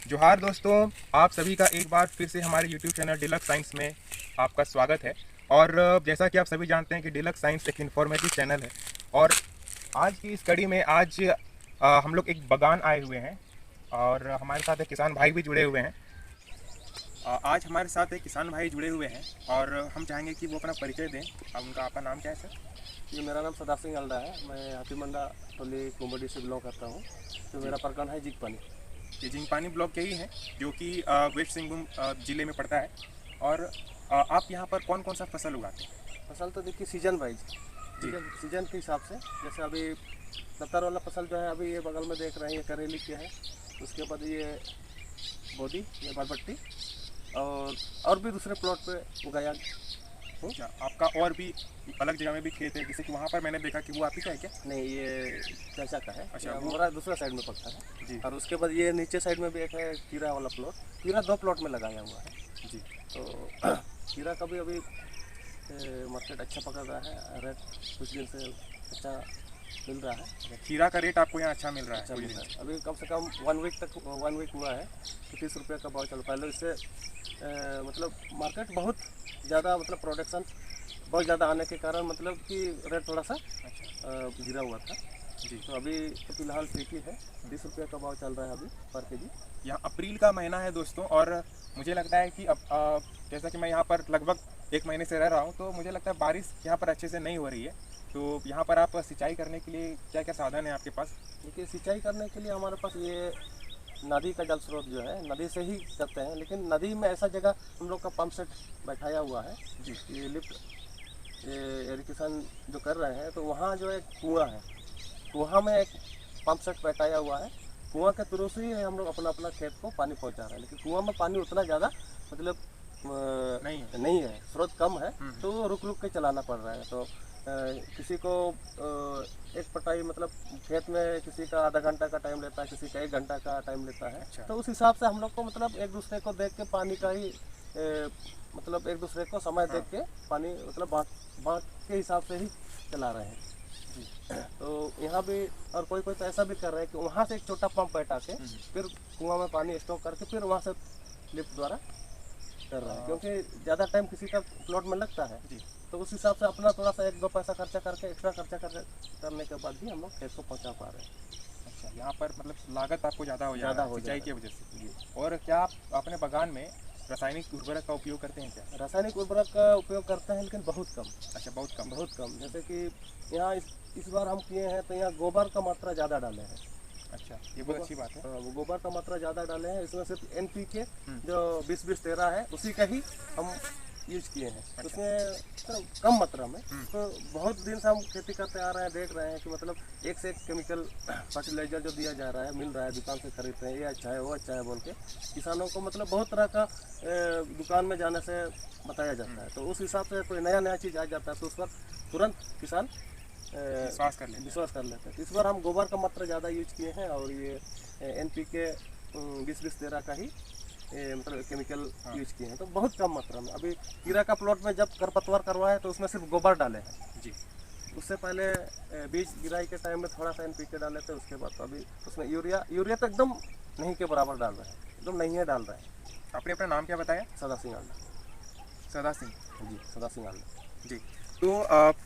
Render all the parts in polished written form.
जोहार दोस्तों, आप सभी का एक बार फिर से हमारे YouTube चैनल डिलक्स साइंस में आपका स्वागत है। और जैसा कि आप सभी जानते हैं कि डिलक्स साइंस एक इन्फॉर्मेटिव चैनल है। और आज की इस कड़ी में आज हम लोग एक बागान आए हुए हैं और हमारे साथ एक किसान भाई भी जुड़े हुए हैं। आज हमारे साथ एक किसान भाई जुड़े हुए हैं और हम चाहेंगे कि वो अपना परिचय दें। अब उनका आपका नाम क्या है सर? ये मेरा नाम सदा सिंह अल्डा है। मैं हाथीमंडा टोली कुंबडी से बिलोंग करता हूँ। तो मेरा प्रखंड है जिगपानी। ये जिंगपानी ब्लॉक के ही हैं, जो कि वेस्ट सिंहभूम जिले में पड़ता है। और आप यहाँ पर कौन कौन सा फसल उगाते हैं? फसल तो देखिए सीजन वाइज, जी सीजन के हिसाब से। जैसे अभी 70 वाला फसल जो है, अभी ये बगल में देख रहे हैं, ये करेली के है। उसके बाद ये बोदी, ये बरबट्टी, और भी दूसरे प्लॉट पे उगाया। अच्छा, आपका और भी अलग जगह में भी खेत है, जैसे कि वहाँ पर मैंने देखा कि वो आप ही का है क्या? नहीं, ये चाचा का है। अच्छा, ये वो हमारा दूसरा साइड में पड़ता है जी और उसके बाद ये नीचे साइड में भी एक है खीरा वाला प्लॉट। खीरा 2 प्लॉट में लगाया हुआ है। जी। तो खीरा का भी अभी मार्केट अच्छा पकड़ रहा है। रेट कुछ दिन से अच्छा मिल रहा है। खीरा का रेट आपको यहाँ अच्छा मिल रहा है? अच्छा मिल रहा है। अभी कम से कम 1 वीक हुआ है तो 30 रुपये का भाव चल। पहले इससे मतलब मार्केट बहुत ज़्यादा, मतलब प्रोडक्शन बहुत ज़्यादा आने के कारण मतलब कि रेट थोड़ा सा गिरा हुआ था। जी। तो अभी तो फिलहाल ठीक ही है। 30 रुपये का भाव चल रहा है अभी पर केजी। यहाँ अप्रैल का महीना है दोस्तों, और मुझे लगता है कि अब जैसा कि मैं यहाँ पर लगभग 1 महीने से रह रहा हूँ, तो मुझे लगता है बारिश यहाँ पर अच्छे से नहीं हो रही है। तो यहाँ पर आप सिंचाई करने के लिए क्या क्या साधन है आपके पास? देखिए, सिंचाई करने के लिए हमारे पास ये नदी का जल स्रोत जो है, नदी से ही करते हैं। लेकिन नदी में ऐसा जगह हम लोग का पंप सेट बैठाया हुआ है। जी। ये लिफ्ट इरिगेशन जो कर रहे हैं, तो वहाँ जो एक कुआँ है, कुआँ में एक पंप सेट बैठाया हुआ है। कुआँ के थ्रू से ही हम लोग अपना अपना खेत को पानी पहुँचा रहे हैं। लेकिन कुआँ में पानी उतना ज़्यादा मतलब नहीं है, स्रोत कम है, तो वो रुक रुक के चलाना पड़ रहा है। तो किसी को एक पटाई मतलब खेत में किसी का आधा घंटा का टाइम लेता है, किसी का 1 घंटा का टाइम लेता है। अच्छा। तो उस हिसाब से हम लोग को मतलब एक दूसरे को देख के पानी का ही मतलब एक दूसरे को समय देख के पानी मतलब बाँट के हिसाब से ही चला रहे हैं। तो यहाँ भी और कोई कोई तो ऐसा भी कर रहे हैं कि वहाँ से एक छोटा पंप बैठा के फिर कुआं में पानी स्टॉक करके फिर वहाँ से लिफ्ट द्वारा कर रहे हैं। क्योंकि ज़्यादा टाइम किसी का प्लॉट में लगता है, तो उस हिसाब से अपना थोड़ा सा 1-2 पैसा खर्चा करके, एक्स्ट्रा खर्चा करने के बाद भी हम लोग खेत को पहुँचा पा रहे हैं। अच्छा, यहाँ पर मतलब लागत आपको ज़्यादा हो ज़्यादा हो सिंचाई की जाएगा वजह से। जी। और क्या आप अपने बागान में रासायनिक उर्वरक का उपयोग करते हैं क्या? रासायनिक उर्वरक का उपयोग करते हैं, लेकिन बहुत कम। अच्छा, बहुत कम। बहुत कम। जैसे कि यहाँ इस बार हम किए हैं तो यहाँ गोबर का मात्रा ज़्यादा डाले हैं। अच्छा, ये बहुत अच्छी बात है। वो गोबर का मात्रा ज़्यादा डाले हैं। इसमें सिर्फ NPK जो 20-20-13 है, उसी का ही हम यूज किए हैं। अच्छा। उसमें तो कम मात्रा में। तो बहुत दिन से हम खेती करते आ रहे हैं, देख रहे हैं कि मतलब एक से एक केमिकल फर्टिलाइजर जो दिया जा रहा है, मिल रहा है, दुकान से खरीदते हैं, ये अच्छा है वो अच्छा है बोल के किसानों को मतलब बहुत तरह का दुकान में जाने से बताया जाता है। तो उस हिसाब से कोई नया नया चीज़ आ जाता है तो उस पर तुरंत किसान विश्वास कर लेते हैं। तो इस बार हम गोबर का मात्रा ज़्यादा यूज किए हैं और ये NPK 20-20-13 का ही मतलब केमिकल यूज किए हैं। तो बहुत कम मात्रा में। अभी खीरा का प्लॉट में जब खरपतवार करवाए तो उसमें सिर्फ गोबर डाले हैं जी। उससे पहले बीज गिराई के टाइम में थोड़ा सा NPK डाले थे। उसके बाद तो अभी उसमें यूरिया तो एकदम नहीं के बराबर डाल रहे हैं, एकदम नहीं है डाल रहे हैं। आपने अपना नाम क्या बताया? सदा सिंह आल्डा। सदा सिंह जी, सदा सिंह आल्डा जी। तो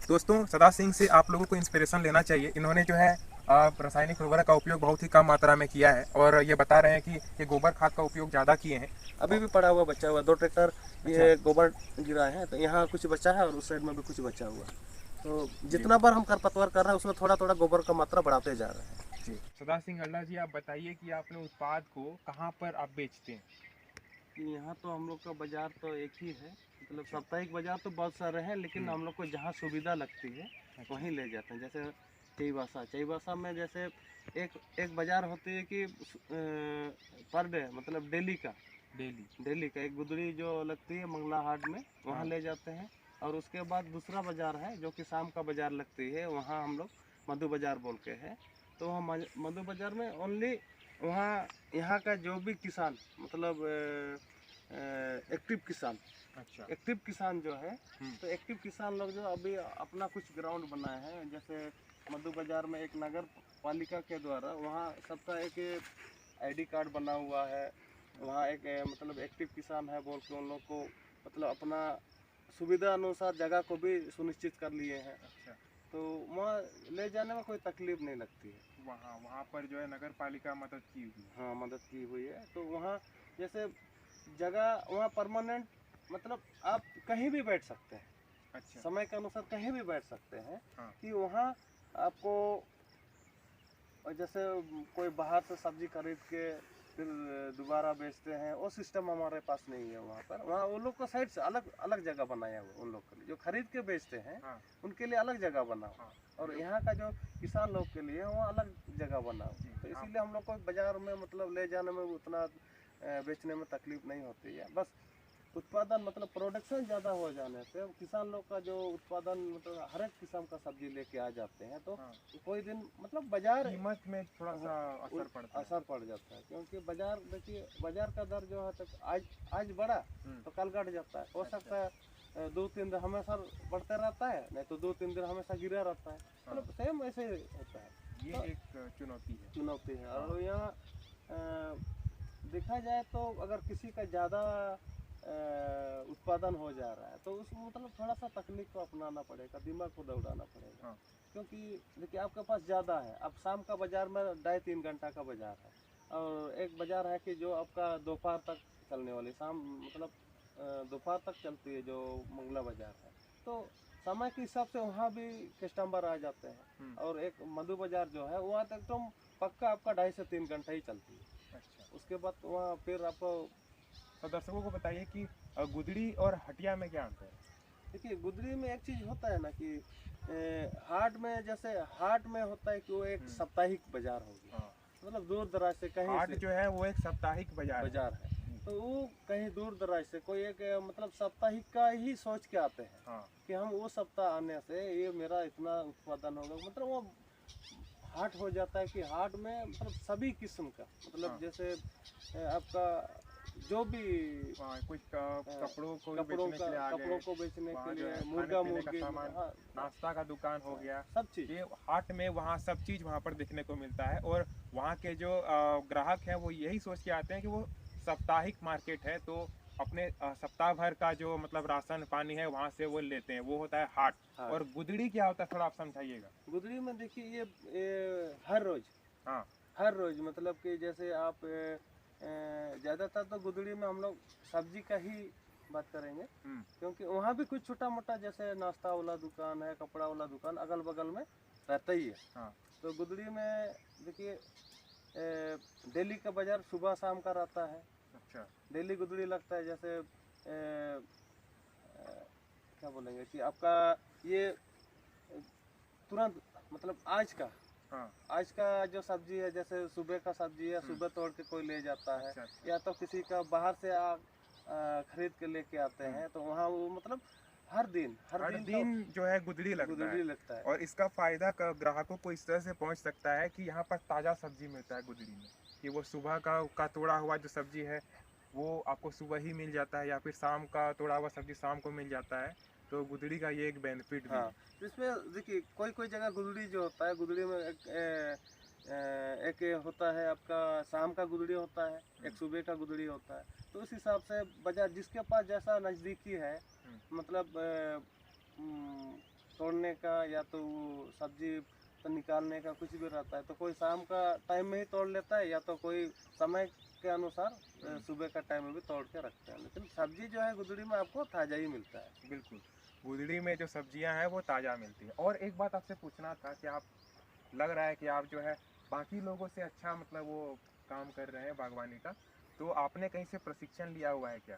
दोस्तों, सदा सिंह से आप लोगों को इंस्पिरेशन लेना चाहिए। इन्होंने जो है रासायनिक उर्वरक का उपयोग बहुत ही कम मात्रा में किया है और ये बता रहे हैं कि ये गोबर खाद का उपयोग ज़्यादा किए हैं। अभी भी पड़ा हुआ बचा हुआ 2 ट्रैक्टर ये गोबर गिराए हैं। तो यहाँ कुछ बचा है और उस साइड में भी कुछ बचा हुआ है। तो जितना बार हम खरपतवार कर रहे हैं उसमें थोड़ा थोड़ा गोबर का मात्रा बढ़ाते जा रहे हैं। जी। सदा सिंह अल्डा जी, आप बताइए कि आपने उत्पाद को कहाँ पर आप बेचते हैं? यहाँ तो हम लोग का बाजार तो एक ही है, मतलब साप्ताहिक बाजार तो बहुत सारे हैं, लेकिन हम लोग को जहाँ सुविधा लगती है वहीं ले जाते हैं। जैसे चाईबासा में जैसे एक बाजार होती है कि पर डे मतलब डेली का एक गुदड़ी जो लगती है मंगला हाट में, वहाँ ले जाते हैं। और उसके बाद दूसरा बाजार है जो कि शाम का बाजार लगती है, वहाँ हम लोग मधु बाजार बोल के है। तो वहाँ मधु बाजार में ओनली वहाँ यहाँ का जो भी किसान मतलब एक्टिव किसान, अच्छा। एक्टिव किसान जो है, तो एक्टिव किसान लोग जो अभी अपना कुछ ग्राउंड बनाए हैं। जैसे मधु बाजार में एक नगर पालिका के द्वारा वहाँ सबका एक आईडी कार्ड बना हुआ है, वहाँ एक मतलब एक्टिव किसान है बोल के उन लोग को मतलब अपना सुविधा अनुसार जगह को भी सुनिश्चित कर लिए हैं। अच्छा, तो वहाँ ले जाने में कोई तकलीफ नहीं लगती है। वहाँ वहाँ पर जो है नगर पालिका मदद की हुई है। हाँ, मदद की हुई है। तो वहाँ जैसे जगह वहाँ परमानेंट मतलब आप कहीं भी बैठ सकते हैं, अच्छा, समय के अनुसार कहीं भी बैठ सकते हैं। हाँ, कि वहाँ आपको जैसे कोई बाहर से सब्जी खरीद के फिर दोबारा बेचते हैं, वो सिस्टम हमारे पास नहीं है वहाँ पर। वहाँ उन लोग को साइड से अलग अलग जगह बनाया हुआ उन लोग के लिए, जो खरीद के बेचते हैं हाँ, उनके लिए अलग जगह बना हुआ। हाँ, और यहाँ का जो किसान लोग के लिए वहाँ अलग जगह बना हुआ। जी, तो हाँ, इसीलिए हम लोग को बाजार में मतलब ले जाने में उतना बेचने में तकलीफ नहीं होती है। बस उत्पादन मतलब प्रोडक्शन ज़्यादा हो जाने से किसान लोग का जो उत्पादन मतलब हर एक किस्म का सब्जी लेके आ जाते हैं, तो हाँ, कोई दिन मतलब बाजार कीमत में थोड़ा सा असर पड़ता है। असर पड़ जाता है। क्योंकि बाजार देखिए बाजार का दर जो है तक आज बढ़ा तो कल घट जाता है। हो अच्छा, सकता है 2-3 दिन हमेशा बढ़ते रहता है, नहीं तो 2-3 दिन हमेशा गिरा रहता है। हाँ, मतलब सेम ऐसे ही होता है। ये तो एक चुनौती है। चुनौती है। हाँ, और यहाँ देखा जाए तो अगर किसी का ज़्यादा उत्पादन हो जा रहा है तो उसमें मतलब थोड़ा सा तकनीक को अपनाना पड़ेगा, दिमाग को दौड़ाना पड़ेगा। हाँ, क्योंकि देखिए आपके पास ज़्यादा है, अब शाम का बाज़ार में 2.5-3 घंटा का बाज़ार है, और एक बाज़ार है कि जो आपका दोपहर तक चलने वाली शाम मतलब दोपहर तक चलती है जो मंगला बाज़ार है। तो समय के हिसाब से वहाँ भी कस्टमर आ जाते हैं। और एक मधु बाज़ार जो है वहाँ तक तो पक्का आपका 2.5 से 3 घंटा ही चलती है। अच्छा। उसके बाद वहाँ फिर आपको तो दर्शकों को बताइए कि गुदड़ी और हटिया में क्या अंतर है? देखिए गुदरी में एक चीज़ होता है ना कि हाट में जैसे हाट में होता है कि वो एक साप्ताहिक बाजार हो गया, हाँ, मतलब दूर दराज से कहीं हाट से जो है वो एक साप्ताहिक बाजार है। बाजार है। जी, तो वो कहीं दूर दराज से कोई एक मतलब साप्ताहिक का ही सोच के आते हैं हाँ, कि हम वो सप्ताह आने से ये मेरा इतना उत्पादन होगा। मतलब वो हाट हो जाता है कि हाट में मतलब सभी किस्म का मतलब हाँ, जैसे आपका जो भी हाँ, कुछ अ, कपड़ों को कपड़ों बेचने का के लिए आ कपड़ों गए, को बेचने वहाँ के जो लिए है खाने मुर्गा पीने का मुर्गी सामान, हाँ, नाश्ता का दुकान हो गया। सब चीज़। ये हाट में वहाँ सब चीज़ वहाँ पर देखने को मिलता है। और वहाँ के जो ग्राहक हैं वो यही सोच के आते हैं कि वो साप्ताहिक मार्केट है, तो अपने सप्ताह भर का जो मतलब राशन पानी है वहाँ से वो लेते हैं, वो होता है हाट। हाँ, और गुदड़ी क्या होता है थोड़ा आप समझाइएगा। गुदड़ी में देखिए ये हाँ, हर रोज मतलब कि जैसे आप ज़्यादातर तो गुदड़ी में हम लोग सब्जी का ही बात करेंगे। हम्म, क्योंकि वहाँ भी कुछ छोटा मोटा जैसे नाश्ता वाला दुकान है, कपड़ा वाला दुकान अगल बगल में रहता ही है। हाँ, तो गुदड़ी में देखिए डेली का बाज़ार सुबह शाम का रहता है। अच्छा, डेली गुदड़ी लगता है जैसे क्या बोलेंगे कि आपका ये तुरंत मतलब हाँ, आज का जो सब्जी है जैसे सुबह का सब्जी है, सुबह तोड़ के कोई ले जाता है, अच्छा, अच्छा, या तो किसी का बाहर से खरीद के लेके आते हैं, तो वहाँ वो मतलब हर हर दिन तो दिन जो है गुदड़ी लगता है। गुदड़ी लगता है। और इसका फायदा ग्राहकों को इस तरह से पहुंच सकता है कि यहाँ पर ताज़ा सब्जी मिलता है गुदड़ी में, कि वो सुबह का तोड़ा हुआ जो सब्जी है वो आपको सुबह ही मिल जाता है, या फिर शाम का तोड़ा हुआ सब्जी शाम को मिल जाता है। तो गुदड़ी का ये एक बेनिफिट भी हाँ, है। तो इसमें देखिए कोई कोई जगह गुदड़ी जो होता है गुदड़ी में एक ये होता है आपका शाम का गुदड़ी होता है, एक सुबह का गुदड़ी होता है। तो उस हिसाब से बाजार जिसके पास जैसा नज़दीकी है मतलब तोड़ने का या तो वो सब्जी तो निकालने का कुछ भी रहता है, तो कोई शाम का टाइम में ही तोड़ लेता है, या तो कोई समय के अनुसार सुबह का टाइम में भी तोड़ के रखते हैं। लेकिन सब्जी जो है गुदड़ी में आपको ताज़ा ही मिलता है। बिल्कुल, गुदड़ी में जो सब्जियां हैं वो ताज़ा मिलती है। और एक बात आपसे पूछना था कि आप लग रहा है कि आप जो है बाकी लोगों से अच्छा मतलब वो काम कर रहे हैं बागवानी का, तो आपने कहीं से प्रशिक्षण लिया हुआ है क्या?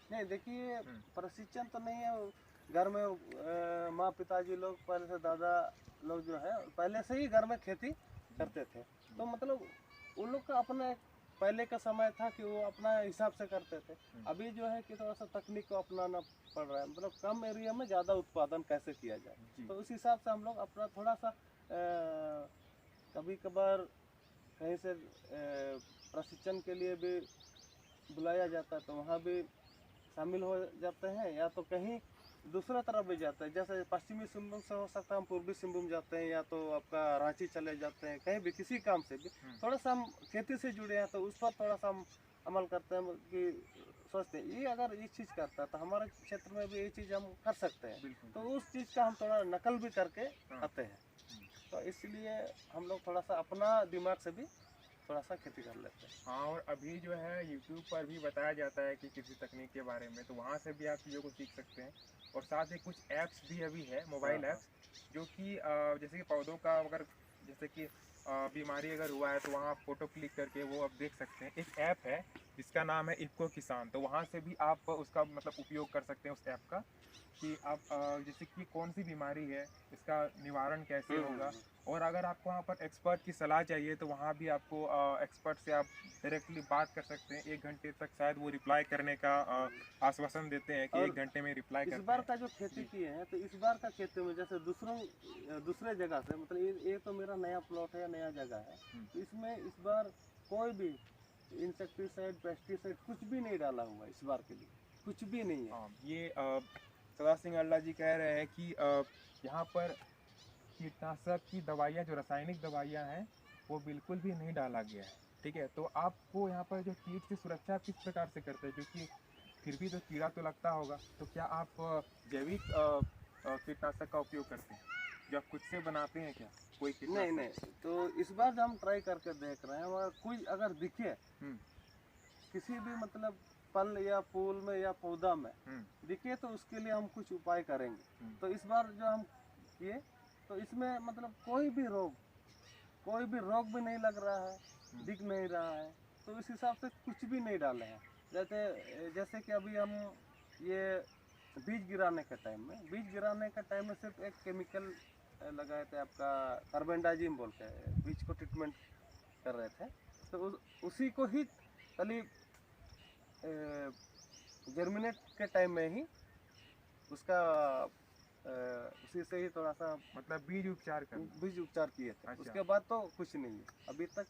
नहीं देखिए हम्म, प्रशिक्षण तो नहीं है। घर में माँ पिताजी लोग पहले से दादा लोग जो है पहले से ही घर में खेती जी, करते थे। जी, तो मतलब उन लोग का अपना एक पहले का समय था कि वो अपना हिसाब से करते थे। अभी जो है कि थोड़ा सा तकनीक को अपनाना पड़ रहा है, मतलब कम एरिया में ज़्यादा उत्पादन कैसे किया जाए। जी, तो उस हिसाब से हम लोग अपना थोड़ा सा कभी कभार कहीं से प्रशिक्षण के लिए भी बुलाया जाता है, तो वहाँ भी शामिल हो जाते हैं, या तो कहीं दूसरा तरफ भी जाते हैं, जैसे पश्चिमी सिंहभूम से हो सकता है हम पूर्वी सिंहभूम जाते हैं, या तो आपका रांची चले जाते हैं, कहीं भी किसी काम से भी थोड़ा सा हम खेती से जुड़े हैं तो उस पर थोड़ा सा हम अमल करते हैं कि सोचते हैं ये अगर ये चीज़ करता है तो हमारे क्षेत्र में भी ये चीज़ हम कर सकते हैं, तो उस चीज़ का हम थोड़ा नकल भी करके आते हैं। तो इसलिए हम लोग थोड़ा सा अपना दिमाग से भी थोड़ा सा खेती कर लेते हैं। हाँ, और अभी जो है यूट्यूब पर भी बताया जाता है कि किसी तकनीक के बारे में, तो वहाँ से भी आप चीज़ों को सीख सकते हैं। और साथ ही कुछ ऐप्स भी अभी है, मोबाइल हाँ, ऐप्स, जो कि जैसे कि पौधों का अगर जैसे कि बीमारी अगर हुआ है तो वहाँ आप फोटो क्लिक करके वो आप देख सकते हैं। एक ऐप है जिसका नाम है इफ़को किसान, तो वहाँ से भी आप उसका मतलब उपयोग कर सकते हैं उस ऐप का, कि आप जैसे कि कौन सी बीमारी है, इसका निवारण कैसे होगा। और अगर आपको वहाँ पर एक्सपर्ट की सलाह चाहिए तो वहाँ भी आपको एक्सपर्ट से आप डायरेक्टली बात कर सकते हैं। 1 घंटे तक शायद वो रिप्लाई करने का आश्वासन देते हैं कि और 1 घंटे में रिप्लाई इस करते बार हैं। का जो खेती किए हैं तो इस बार का खेती में जैसे दूसरे जगह से मतलब ये तो मेरा नया प्लॉट है, नया जगह है, तो इसमें इस बार कोई भी इंसेक्टिसाइड पेस्टिसाइड कुछ भी नहीं डाला हुआ है, इस बार के लिए कुछ भी नहीं है। हाँ, ये सदा सिंह अल्लाह जी कह रहे हैं कि यहाँ पर कीटनाशक की दवाइयाँ, जो रासायनिक दवाइयाँ हैं, वो बिल्कुल भी नहीं डाला गया है। ठीक है, तो आपको यहाँ पर जो कीट से सुरक्षा आप किस प्रकार से करते हैं, क्योंकि फिर भी तो कीड़ा तो लगता होगा, तो क्या आप जैविक कीटनाशक का उपयोग करते हैं, जो आप खुद से बनाते हैं क्या कोई नहीं कीटनाशक? नहीं, तो इस बार जो हम ट्राई करके देख रहे हैं और कोई अगर दिखे हम्म, किसी भी मतलब फल या फूल में या पौधा में दिखे तो उसके लिए हम कुछ उपाय करेंगे। तो इस बार जो हम किए तो इसमें मतलब कोई भी रोग भी नहीं लग रहा है, दिख नहीं रहा है, तो इस हिसाब से कुछ भी नहीं डाले हैं। जैसे कि अभी हम ये बीज गिराने के टाइम में सिर्फ एक केमिकल लगाए थे, आपका कार्बेंडाजिम बोल के बीज को ट्रीटमेंट कर रहे थे, तो उसी को ही करीब जर्मिनेट के टाइम में ही उसका उसी से ही थोड़ा सा मतलब बीज उपचार करना। बीज उपचार किए थे। अच्छा। उसके बाद तो कुछ नहीं है अभी तक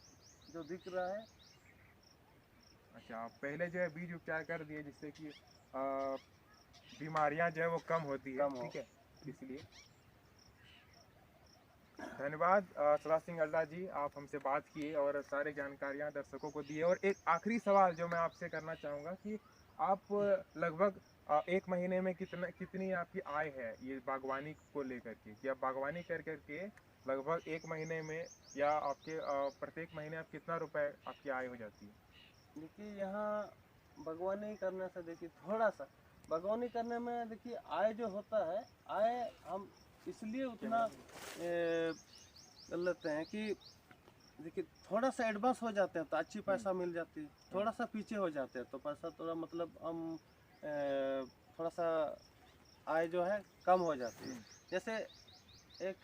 जो दिख रहा है। अच्छा, आप पहले जो है बीज उपचार कर दिए जिससे कि बीमारियां जो है वो कम होती है। कम हो। ठीक है, इसलिए धन्यवाद सदा सिंह अल्लाह जी, आप हमसे बात किए और सारी जानकारियां दर्शकों को दी। और एक आखिरी सवाल जो मैं आपसे करना चाहूँगा कि आप लगभग 1 महीने में कितनी आपकी आय है ये बागवानी को लेकर के, कि आप बागवानी कर करके लगभग 1 महीने में या आपके प्रत्येक महीने आप कितना रुपए आपकी आय हो जाती है? देखिए यहाँ बागवानी करने से देखिए थोड़ा सा बागवानी करने में देखिए आय जो होता है, आय हम इसलिए उतना कर लेते हैं कि देखिए थोड़ा सा एडवांस हो जाते हैं तो अच्छी पैसा मिल जाती है, थोड़ा सा पीछे हो जाते हैं तो पैसा थोड़ा मतलब हम थोड़ा सा आय जो है कम हो जाती है। जैसे एक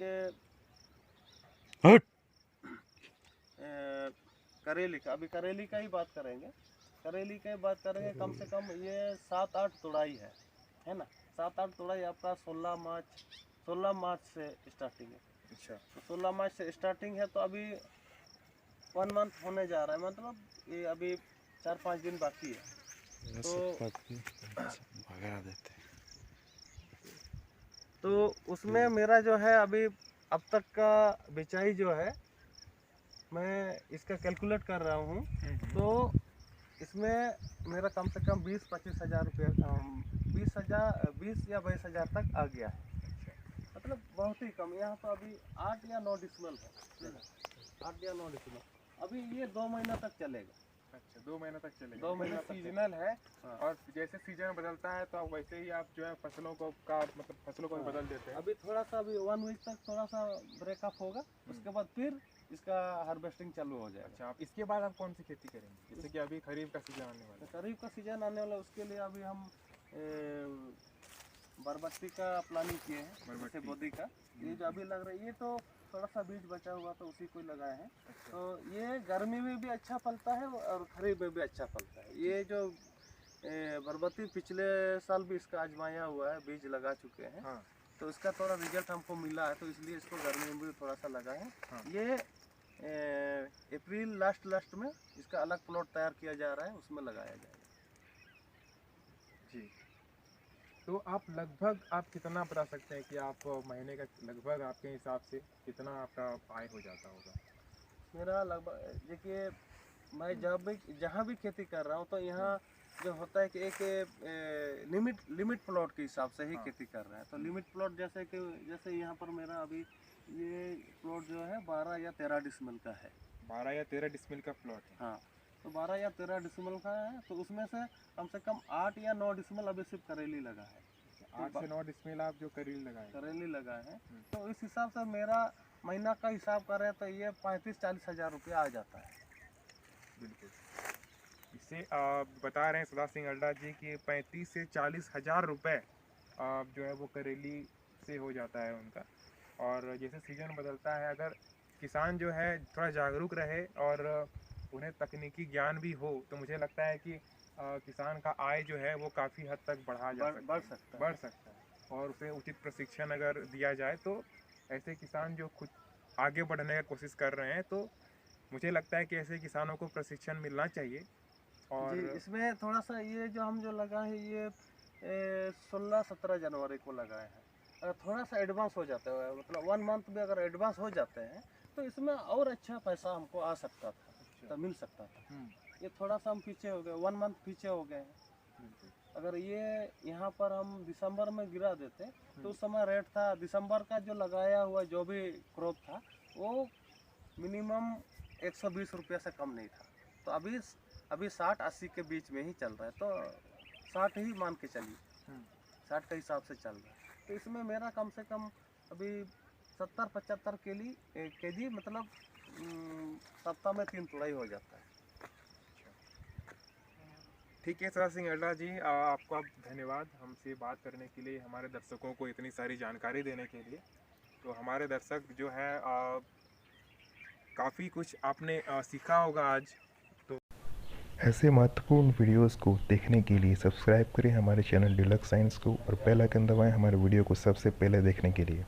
करेली का, अभी करेली का ही बात करेंगे, करेली की बात करेंगे, कम से कम ये 7-8 तोड़ाई है ना। 7-8 तोड़ाई आपका 16 मार्च से स्टार्टिंग है। अच्छा, तो 16 मार्च से स्टार्टिंग है तो अभी 1 मंथ होने जा रहा है, मतलब ये अभी 4-5 दिन बाकी है। तो उसमें मेरा जो है अभी अब तक का बिचाई जो है, मैं इसका कैलकुलेट कर रहा हूँ, तो इसमें मेरा कम से कम 20-25 हज़ार रुपये 20 या 22 हज़ार तक आ गया है। मतलब बहुत ही कम। यहाँ तो अभी 8 या 9 डिसमल है, 8 या 9 डिसमल। अभी ये 2 महीना तक चलेगा। अच्छा, 2 महीने तक चलेगा। 2 महीना तक सीजनल है। हाँ। और जैसे सीजन बदलता है तो वैसे ही आप जो है फसलों को भी बदल देते हैं। अभी थोड़ा सा अभी 1 वीक तक थोड़ा सा ब्रेकअप होगा, उसके बाद फिर इसका हार्वेस्टिंग चालू हो जाएगा। अच्छा, आप इसके बाद आप कौन सी खेती करेंगे, जैसे कि अभी खरीफ का सीजन आने वाला है? खरीफ का सीजन आने वाला, उसके लिए अभी हम बरबट्टी का प्लानिंग किए हैं, जैसे बोदी का। ये जो अभी लग रहा है ये तो थोड़ा सा बीज बचा हुआ तो उसी को लगाए हैं। अच्छा। तो ये गर्मी में भी अच्छा फलता है और खरीफ में भी अच्छा फलता है। ये जो बरबट्टी पिछले साल भी इसका आजमाया हुआ है, बीज लगा चुके हैं। हाँ। तो इसका थोड़ा रिजल्ट हमको मिला है, तो इसलिए इसको गर्मी में भी थोड़ा सा लगाए हैं। हाँ। ये अप्रैल लास्ट में इसका अलग प्लॉट तैयार किया जा रहा है, उसमें लगाया जाएगा। जी, तो आप लगभग आप कितना बता सकते हैं कि आप महीने का लगभग आपके हिसाब से कितना आपका आय हो जाता होगा? मेरा लगभग देखिए, मैं जब भी जहाँ भी खेती कर रहा हूँ तो यहाँ जो होता है कि एक लिमिट प्लॉट के हिसाब से ही हाँ। खेती कर रहे हैं। तो लिमिट प्लॉट जैसे कि जैसे यहाँ पर मेरा अभी ये प्लॉट जो है 12 या 13 डिसमिल का है। 12 या 13 डिसमिल का प्लॉट है। हाँ, तो 12 या 13 डिसमिल का है, तो उसमें से कम 8 या 9 डिसमिल अभी सिर्फ करेली लगा है। 8 से 9 डिसमिल आप जो करेली लगाए हैं। करेली लगा है, तो इस हिसाब से मेरा महीना का हिसाब करें तो ये 35-40 हज़ार रुपया आ जाता है। बिल्कुल। इससे आप बता रहे हैं सदा सिंह अड्डा जी कि 35 से 40 हज़ार रुपये जो है वो करेली से हो जाता है उनका। और जैसे सीज़न बदलता है, अगर किसान जो है थोड़ा जागरूक रहे और उन्हें तकनीकी ज्ञान भी हो, तो मुझे लगता है कि किसान का आय जो है वो काफ़ी हद तक बढ़ सकता है। और उसे उचित प्रशिक्षण अगर दिया जाए तो ऐसे किसान जो खुद आगे बढ़ने की कोशिश कर रहे हैं, तो मुझे लगता है कि ऐसे किसानों को प्रशिक्षण मिलना चाहिए। और जी, इसमें थोड़ा सा ये जो हम जो लगा है ये 16-17 जनवरी को लगाए हैं। अगर थोड़ा सा एडवांस हो जाता है, मतलब 1 मंथ में अगर एडवांस हो जाते हैं तो इसमें और अच्छा पैसा हमको आ सकता था, तो मिल सकता था। ये थोड़ा सा हम पीछे हो गए, 1 मंथ पीछे हो गए हैं। अगर ये यहाँ पर हम दिसंबर में गिरा देते तो उस समय रेट था, दिसंबर का जो लगाया हुआ जो भी क्रॉप था वो मिनिमम 120 रुपये से कम नहीं था। तो अभी 60-80 के बीच में ही चल रहा है, तो 60 ही मान के चलिए, 60 के हिसाब से चल रहा है। तो इसमें मेरा कम से कम अभी 70-75 केजी मतलब सप्ताह में 3 तुड़ाई हो जाता है। ठीक है सदा सिंह अड्डा जी, आपका धन्यवाद हमसे बात करने के लिए, हमारे दर्शकों को इतनी सारी जानकारी देने के लिए। तो हमारे दर्शक जो है काफ़ी कुछ आपने सीखा होगा आज। तो ऐसे महत्वपूर्ण वीडियोस को देखने के लिए सब्सक्राइब करें हमारे चैनल डिलक्स साइंस को और बेल आइकन दबाएं हमारे वीडियो को सबसे पहले देखने के लिए।